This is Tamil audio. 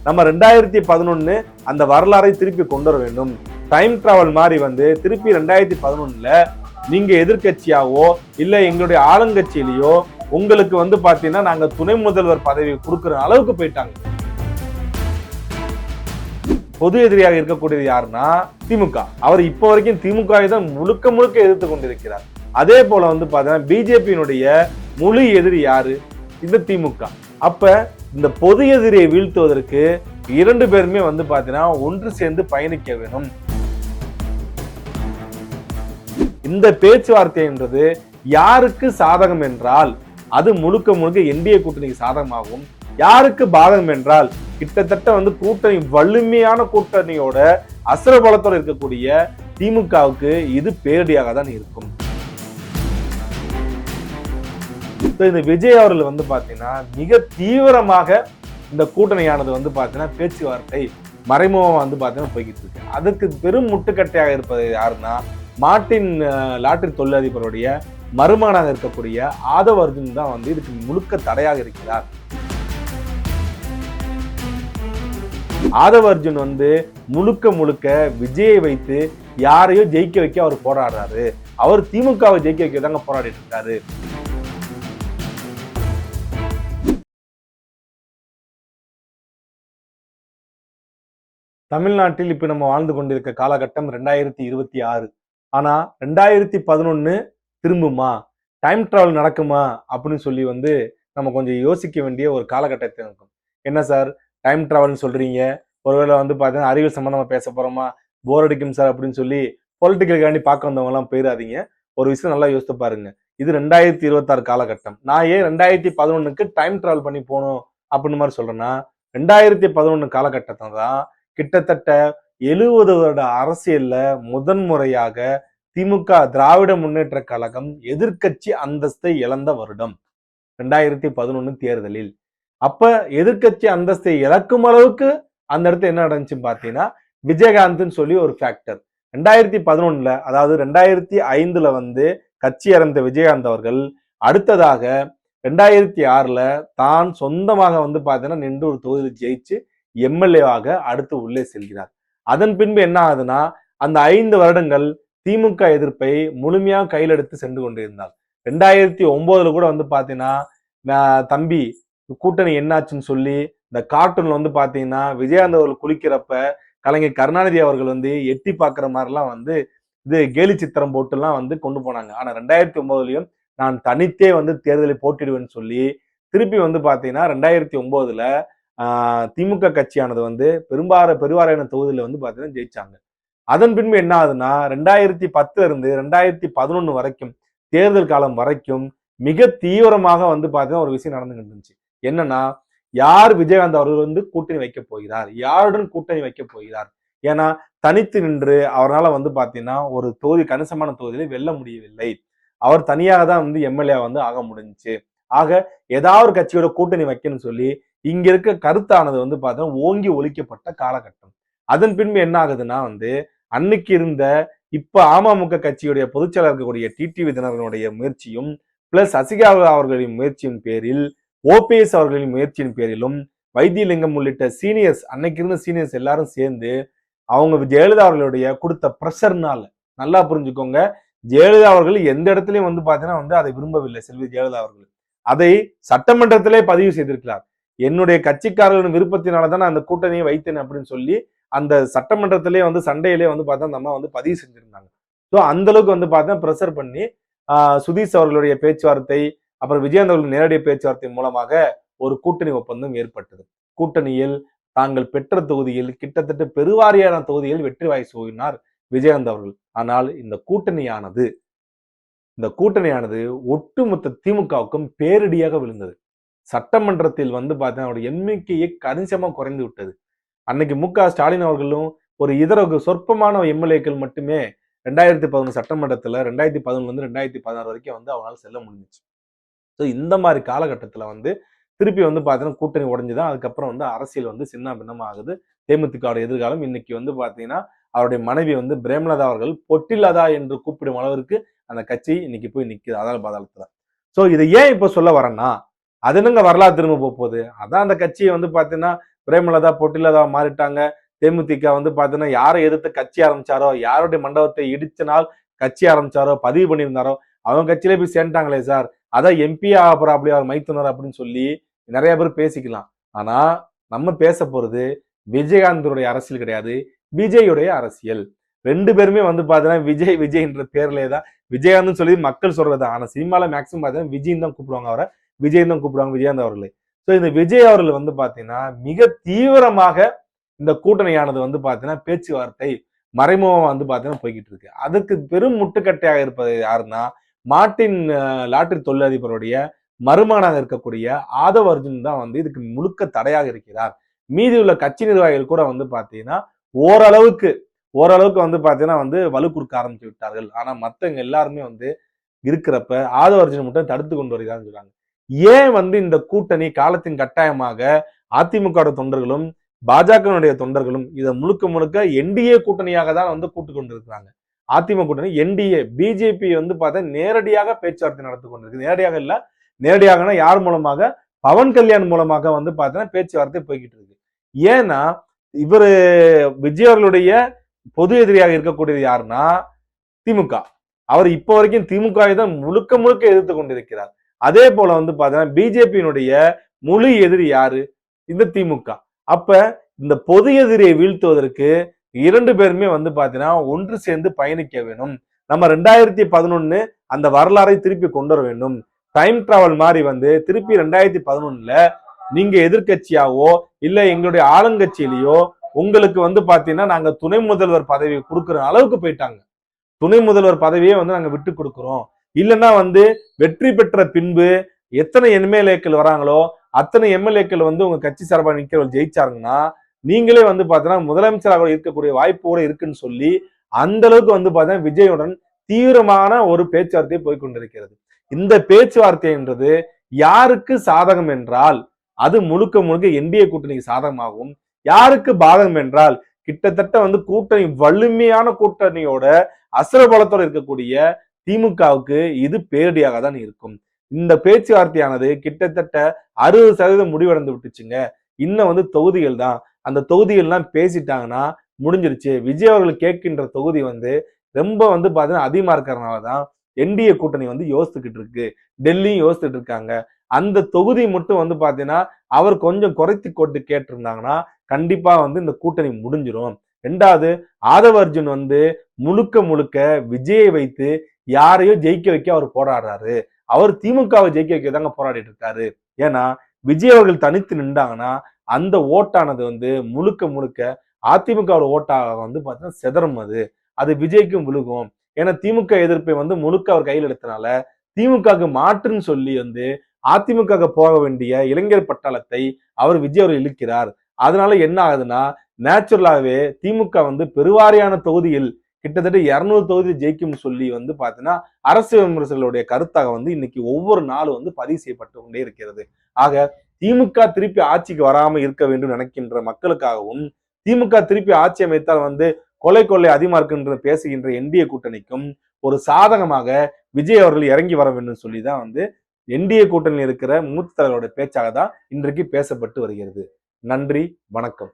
நம்ம 2011 அந்த வரலாறை திருப்பி கொண்டு வர வேண்டும். டைம் டிராவல் மாதிரி திருப்பி 2011 நீங்க எதிர்கட்சியாவோ இல்ல எங்களுடைய ஆளுங்கட்சியிலேயோ உங்களுக்கு பாத்தீங்கன்னா நாங்க துணை முதல்வர் பதவி கொடுக்கிற அளவுக்கு போயிட்டாங்க. பொது எதிரியாக இருக்கக்கூடியது யாருன்னா திமுக. அவர் இப்ப வரைக்கும் திமுக தான் முழுக்க முழுக்க எதிர்த்து கொண்டிருக்கிறார். அதே போல பாத்தீங்கன்னா பிஜேபியினுடைய முழு எதிரி யாரு? இந்த திமுக. அப்ப இந்த பொது எதிரியை வீழ்த்துவதற்கு இரண்டு பேருமே பாத்தீங்கன்னா ஒன்று சேர்ந்து பயணிக்க வேணும். இந்த பேச்சுவார்த்தை என்றது யாருக்கு சாதகம் என்றால் அது முழுக்க முழுக்க என்டிஏ கூட்டணிக்கு சாதகமாகும். யாருக்கு பாதகம் என்றால் கிட்டத்தட்ட கூட்டணி வலிமையான கூட்டணியோட அசுரபலத்தோடு இருக்கக்கூடிய திமுகவுக்கு இது பேரடியாக தான் இருக்கும். இந்த விஜய் அவர்கள் பாத்தீங்கன்னா மிக தீவிரமாக இந்த கூட்டணியானது பாத்தீங்கன்னா பேச்சுவார்த்தை மறைமுகமா பாத்தீங்கன்னா போய்கிட்டு இருக்கு. அதுக்கு பெரும் முட்டுக்கட்டையாக இருப்பது யாருன்னா மார்ட்டின் லாட்டரி தொழிலதிபருடைய மருமகனாக இருக்கக்கூடிய ஆதவ் அர்ஜுன் தான் இதுக்கு முழுக்க தடையாக இருக்கிறார். ஆதவ் அர்ஜுன் முழுக்க முழுக்க விஜயை வைத்து யாரையோ ஜெயிக்க வைக்க அவர் போராடுறாரு. அவர் திமுகவை ஜெயிக்க வைக்க தாங்க போராடிட்டு இருக்காரு. தமிழ்நாட்டில் இப்ப நம்ம வாழ்ந்து கொண்டிருக்க காலகட்டம் 2026. ஆனா 2011 திரும்புமா, டைம் டிராவல் நடக்குமா அப்படின்னு சொல்லி நம்ம கொஞ்சம் யோசிக்க வேண்டிய ஒரு காலகட்டத்தில் இருக்கும். என்ன சார் டைம் டிராவல்னு சொல்றீங்க, ஒருவேளை பாத்தீங்கன்னா அறிவியல் சம்பந்தமா பேச போறோமா, போர் அடிக்கும் சார் அப்படின்னு சொல்லி பொலிட்டிக்கலுக்காண்டி பார்க்க வந்தவங்க எல்லாம் போயிடாதீங்க. ஒரு விஷயம் நல்லா யோசித்து பாருங்க. இது 2026 காலகட்டம். நான் ஏன் 2011க்கு டைம் டிராவல் பண்ணி போகணும் அப்படின்னு மாதிரி சொல்றேன்னா 2011 காலகட்டத்தை தான் கிட்டத்தட்ட 70 வருட அரசியல்ல முதன்முறையாக திமுக திராவிட முன்னேற்ற கழகம் எதிர்கட்சி அந்தஸ்தை இழந்த வருடம் 2011 தேர்தலில். அப்ப எதிர்கட்சி அந்தஸ்தை இழக்கும் அளவுக்கு அந்த இடத்துல என்ன நடந்துச்சுன்னு பாத்தீங்கன்னா விஜயகாந்த்னு சொல்லி ஒரு ஃபேக்டர். 2011 அதாவது 2005 கட்சி இறந்த விஜயகாந்த் அவர்கள் அடுத்ததாக 2006 தான் சொந்தமாக பாத்தீங்கன்னா நின்று ஒரு தொகுதியில் ஜெயிச்சு எம்எல்ஏவாக அடுத்து உள்ளே செல்கிறார். அதன் பின்பு என்ன ஆகுதுன்னா அந்த 5 வருடங்கள் திமுக எதிர்ப்பை முழுமையாக கையில் எடுத்து சென்று கொண்டிருந்தார். 2009 கூட பாத்தீங்கன்னா தம்பி கூட்டணி என்னாச்சுன்னு சொல்லி இந்த கார்ட்டூன்ல பாத்தீங்கன்னா விஜயகாந்த் அவர்கள் குளிக்கிறப்ப கலைஞர் கருணாநிதி அவர்கள் எட்டி பாக்குற மாதிரிலாம் இது கேலி சித்திரம் போட்டுலாம் கொண்டு போனாங்க. ஆனா 2009லயும் நான் தனித்தே தேர்தலை போட்டிடுவேன்னு சொல்லி திருப்பி பாத்தீங்கன்னா 2009 திமுக கட்சியானது பெருவாரியான தொகுதியில பாத்தீங்கன்னா ஜெயிச்சாங்க. அதன் பின்பு என்ன ஆகுதுன்னா 2010 இருந்து 2011 வரைக்கும் தேர்தல் காலம் வரைக்கும் மிக தீவிரமாக பாத்தீங்கன்னா ஒரு விஷயம் நடந்துகிட்டு இருந்துச்சு. என்னன்னா யார் விஜயகாந்த் அவர்கள் கூட்டணி வைக்க போகிறார், யாருடன் கூட்டணி வைக்க போகிறார். ஏன்னா தனித்து நின்று அவரால் பாத்தீங்கன்னா ஒரு தொகுதி கணிசமான தொகுதியில வெல்ல முடியவில்லை. அவர் தனியாக தான் எம்எல்ஏ ஆக முடிஞ்சுச்சு. ஆக ஏதாவது ஒரு கட்சியோட கூட்டணி வைக்கணும்னு சொல்லி இங்க இருக்க கருத்தானது பாத்தீங்கன்னா ஓங்கி ஒழிக்கப்பட்ட காலகட்டம். அதன் பின்பு என்ன ஆகுதுன்னா அன்னைக்கு இருந்த இப்ப அமமுக கட்சியுடைய பொதுச்செயலாளர் இருக்கக்கூடிய டிடிவி தினகரனுடைய முயற்சியும் பிளஸ் சசிகலா அவர்களின் முயற்சியின் பேரில் ஓபிஎஸ் அவர்களின் முயற்சியின் பேரிலும் வைத்தியலிங்கம் உள்ளிட்ட சீனியர்ஸ் அன்னைக்கு இருந்த சீனியர்ஸ் எல்லாரும் சேர்ந்து அவங்க ஜெயலலிதா அவர்களுடைய கொடுத்த பிரஷர்னால, நல்லா புரிஞ்சுக்கோங்க, ஜெயலலிதா அவர்கள் எந்த இடத்துலயும் பாத்தீங்கன்னா அதை விரும்பவில்லை. செல்வி ஜெயலலிதா அவர்கள் அதை சட்டமன்றத்திலே பதிவு செய்திருக்கிறார். என்னுடைய கட்சிக்காரர்களின் விருப்பத்தினாலதான் நான் அந்த கூட்டணியை வைத்தேன் அப்படின்னு சொல்லி அந்த சட்டமன்றத்திலே சண்டையிலே பார்த்தா அந்த அம்மா பதிவு செஞ்சிருந்தாங்க. ஸோ அந்த அளவுக்கு பார்த்தா ப்ரெஷர் பண்ணி சுதீஷ் அவர்களுடைய பேச்சுவார்த்தை அப்புறம் விஜயகாந்த் அவர்கள் நேரடி பேச்சுவார்த்தை மூலமாக ஒரு கூட்டணி ஒப்பந்தம் ஏற்பட்டது. கூட்டணியில் தாங்கள் பெற்ற தொகுதியில் கிட்டத்தட்ட பெருவாரியான தொகுதியில் வெற்றி வாகை சூடினார் விஜயகாந்த் அவர்கள். ஆனால் இந்த கூட்டணியானது ஒட்டுமொத்த திமுகவுக்கும் பேரிடியாக விழுந்தது. சட்டமன்றத்தில் பார்த்தீங்கன்னா எண்ணிக்கையை கணிசமா குறைந்து விட்டது. அன்னைக்கு மு.க. ஸ்டாலின் அவர்களும் ஒரு இதர சொற்பமான எம்எல்ஏக்கள் மட்டுமே 2011 சட்டமன்றத்துல 2011 2016 வரைக்கும் அவங்களால செல்ல முடிஞ்சிச்சு. ஸோ இந்த மாதிரி காலகட்டத்துல திருப்பி பாத்தீங்கன்னா கூட்டணி உடைஞ்சுதான் அதுக்கப்புறம் அரசியல் சின்ன பின்னமா ஆகுது. தேமுதிக எதிர்காலம் இன்னைக்கு பாத்தீங்கன்னா அவருடைய மனைவி பிரேமலதா அவர்கள் பொட்டிலதா என்று கூப்பிடும் அளவிற்கு அந்த கட்சி இன்னைக்கு போய் நிக்குது அதால பாதாளத்துல. ஸோ இதை ஏன் இப்ப சொல்ல வரேன்னா அது என்னங்க வரலாறு திரும்ப போகுது. அதான் அந்த கட்சியை பாத்தீங்கன்னா பிரேமலதா பொட்டிலதா மாறிட்டாங்க. தேமுதிக வந்து பாத்தீங்கன்னா யாரை எதிர்த்து கட்சி ஆரம்பிச்சாரோ, யாருடைய மண்டபத்தை இடிச்சனால் கட்சி ஆரம்பிச்சாரோ, பதிவு பண்ணியிருந்தாரோ அவங்க கட்சியிலே போய் சேர்ந்துட்டாங்களே சார், அதான் எம்பி ஆக போறாப்டி அவர் மைத்துனர் அப்படின்னு சொல்லி நிறைய பேர் பேசிக்கலாம். ஆனா நம்ம பேச போறது விஜயகாந்தனுடைய அரசியல் கிடையாது, விஜயுடைய அரசியல். ரெண்டு பேருமே வந்து பாத்தீங்கன்னா விஜய் விஜய்ன்ற பேர்லயே தான் விஜயகாந்த் சொல்லி மக்கள் சொல்றது. ஆனா சினிமால மேக்சிமம் பாத்தீங்கன்னா விஜய் தான் கூப்பிடுவாங்க, அவரை விஜய் தான் கூப்பிடுவாங்க, விஜயகாந்த் அவர்களை. சோ இந்த விஜய் அவர்கள் வந்து பாத்தீங்கன்னா மிக தீவிரமாக இந்த கூட்டணியானது வந்து பாத்தீங்கன்னா பேச்சுவார்த்தை மறைமுகமா வந்து பாத்தீங்கன்னா போய்கிட்டு இருக்கு. அதுக்கு பெரும் முட்டுக்கட்டையாக இருப்பது யாருன்னா மார்ட்டின் லாட்டரி தொழிலதிபருடைய மருமகனாக இருக்கக்கூடிய ஆதவ் அர்ஜுன் தான் வந்து இதுக்கு முழுக்க தடையாக இருக்கிறார். மீதி உள்ள கட்சி நிர்வாகிகள் கூட வந்து பாத்தீங்கன்னா ஓரளவுக்கு ஓரளவுக்கு வந்து பாத்தீங்கன்னா வந்து வலு கொடுக்க ஆரம்பிச்சு விட்டார்கள். ஆனா மத்தவங்க எல்லாருமே வந்து இருக்கிறப்ப ஆதவ அர்ஜுன் மட்டும் தடுத்து கொண்டு வருகிறான்னு சொல்றாங்க. ஏன் வந்து இந்த கூட்டணி காலத்தின் கட்டாயமாக அதிமுக தொண்டர்களும் பாஜகனுடைய தொண்டர்களும் இதை முழுக்க முழுக்க என்டிஏ கூட்டணியாக தான் வந்து கூட்டு கொண்டிருக்கிறாங்க. அதிமுக கூட்டணி என்டிஏ பிஜேபி வந்து பார்த்தா நேரடியாக பேச்சுவார்த்தை நடத்தி கொண்டிருக்கு. நேரடியாக இல்ல, நேரடியாக யார் மூலமாக? பவன் கல்யாண் மூலமாக வந்து பார்த்தீங்கன்னா பேச்சுவார்த்தை போய்கிட்டு இருக்கு. ஏன்னா இவரு விஜய் அவர்களுடைய பொது எதிரியாக இருக்கக்கூடியது யாருன்னா திமுக. அவர் இப்ப வரைக்கும் திமுகவை தான் முழுக்க முழுக்க எதிர்த்து கொண்டிருக்கிறார். அதே போல வந்து பாத்தீங்கன்னா பிஜேபியினுடைய முழு எதிரி யாரு? இந்த திமுக. அப்ப இந்த பொது எதிரியை வீழ்த்துவதற்கு இரண்டு பேருமே வந்து பாத்தீங்கன்னா ஒன்று சேர்ந்து பயணிக்க வேணும். நம்ம 2011 அந்த வரலாறை திருப்பி கொண்டு வர வேண்டும். டைம் டிராவல் மாதிரி வந்து திருப்பி 2011 நீங்க எதிர்கட்சியாவோ இல்ல எங்களுடைய ஆளுங்கட்சியிலேயோ உங்களுக்கு வந்து பாத்தீங்கன்னா நாங்க துணை முதல்வர் பதவி கொடுக்குற அளவுக்கு போயிட்டாங்க. துணை முதல்வர் பதவியே வந்து நாங்க விட்டு கொடுக்கிறோம். இல்லைன்னா வந்து வெற்றி பெற்ற பின்பு எத்தனை எம்எல்ஏக்கள் வராங்களோ அத்தனை எம்எல்ஏக்கள் வந்து உங்க கட்சி சார்பாக நிக்கிறவர்கள் ஜெயிச்சாருங்கன்னா நீங்களே வந்து பாத்தீங்கன்னா முதலமைச்சராக இருக்கக்கூடிய வாய்ப்பு கூட இருக்குன்னு சொல்லி அந்த அளவுக்கு வந்து பாத்தீங்கன்னா விஜயுடன் தீவிரமான ஒரு பேச்சுவார்த்தை போய்கொண்டிருக்கிறது. இந்த பேச்சுவார்த்தை என்றது யாருக்கு சாதகம் என்றால் அது முழுக்க முழுக்க என்டிஏ கூட்டணிக்கு சாதகமாகும். யாருக்கு பாதகம் என்றால் கிட்டத்தட்ட வந்து கூட்டணி வலிமையான கூட்டணியோட அசுரபலத்தோடு இருக்கக்கூடிய திமுகவுக்கு இது பேரடியாக தான் இருக்கும். இந்த பேச்சுவார்த்தையானது கிட்டத்தட்ட 60% முடிவடைந்து விட்டுச்சுங்க. இன்னும் வந்து தொகுதிகள் தான். அந்த தொகுதிகள்லாம் பேசிட்டாங்கன்னா முடிஞ்சிருச்சு. விஜய் அவர்கள் கேட்கின்ற தொகுதி வந்து ரொம்ப வந்து பாத்தீங்கன்னா அதிகமா இருக்கிறதுனாலதான் என்டிஏ கூட்டணி வந்து யோசித்துக்கிட்டு இருக்கு. டெல்லியும் யோசித்துட்டு இருக்காங்க. அந்த தொகுதி மட்டும் வந்து பாத்தீங்கன்னா அவர் கொஞ்சம் குறைத்து கொண்டு கேட்டிருந்தாங்கன்னா கண்டிப்பா வந்து இந்த கூட்டணி முடிஞ்சிடும். ரெண்டாவது ஆதவ அர்ஜுன் வந்து முழுக்க முழுக்க விஜயை வைத்து யாரையோ ஜெயிக்க வைக்க அவர் போராடுறாரு. அவர் திமுகவை ஜெயிக்க வைக்க தாங்க போராடிட்டு இருக்காரு. ஏன்னா விஜய் அவர்கள் தனித்து நின்றாங்கன்னா அந்த ஓட்டானது வந்து முழுக்க முழுக்க அதிமுக ஓட்டாக வந்து பாத்தீங்கன்னா செதறும். அது விஜய்க்கும் விழுகும். ஏன்னா திமுக எதிர்ப்பை வந்து முழுக்க அவர் கையில் எடுத்தனால திமுகவுக்கு மாற்றுன்னு சொல்லி வந்து அதிமுக போக வேண்டிய இளைஞர் பட்டாளத்தை அவர் விஜய் அவர் இழுக்கிறார். அதனால என்ன ஆகுதுன்னா நேச்சுரலாகவே திமுக வந்து பெருவாரியான தொகுதியில் கிட்டத்தட்ட 200 தொகுதி ஜெயிக்கும் சொல்லி வந்து பாத்தீங்கன்னா அரசு விமர்சகர்களுடைய கருத்தாக வந்து இன்னைக்கு ஒவ்வொரு நாளும் வந்து பதிவு செய்யப்பட்டு கொண்டே இருக்கிறது. ஆக திமுக திருப்பி ஆட்சிக்கு வராம இருக்க வேண்டும் நினைக்கின்ற மக்களுக்காகவும் திமுக திருப்பி ஆட்சி அமைத்தால் வந்து கொள்ளை அதிகமா இருக்குன்ற பேசுகின்ற என்டிஏ கூட்டணிக்கும் ஒரு சாதகமாக விஜய் அவர்கள் இறங்கி வர வேண்டும் சொல்லிதான் வந்து என்டிஏ கூட்டணியில் இருக்கிற மூத்த தலைவருடைய பேச்சாக தான் இன்றைக்கு பேசப்பட்டு வருகிறது. நன்றி, வணக்கம்.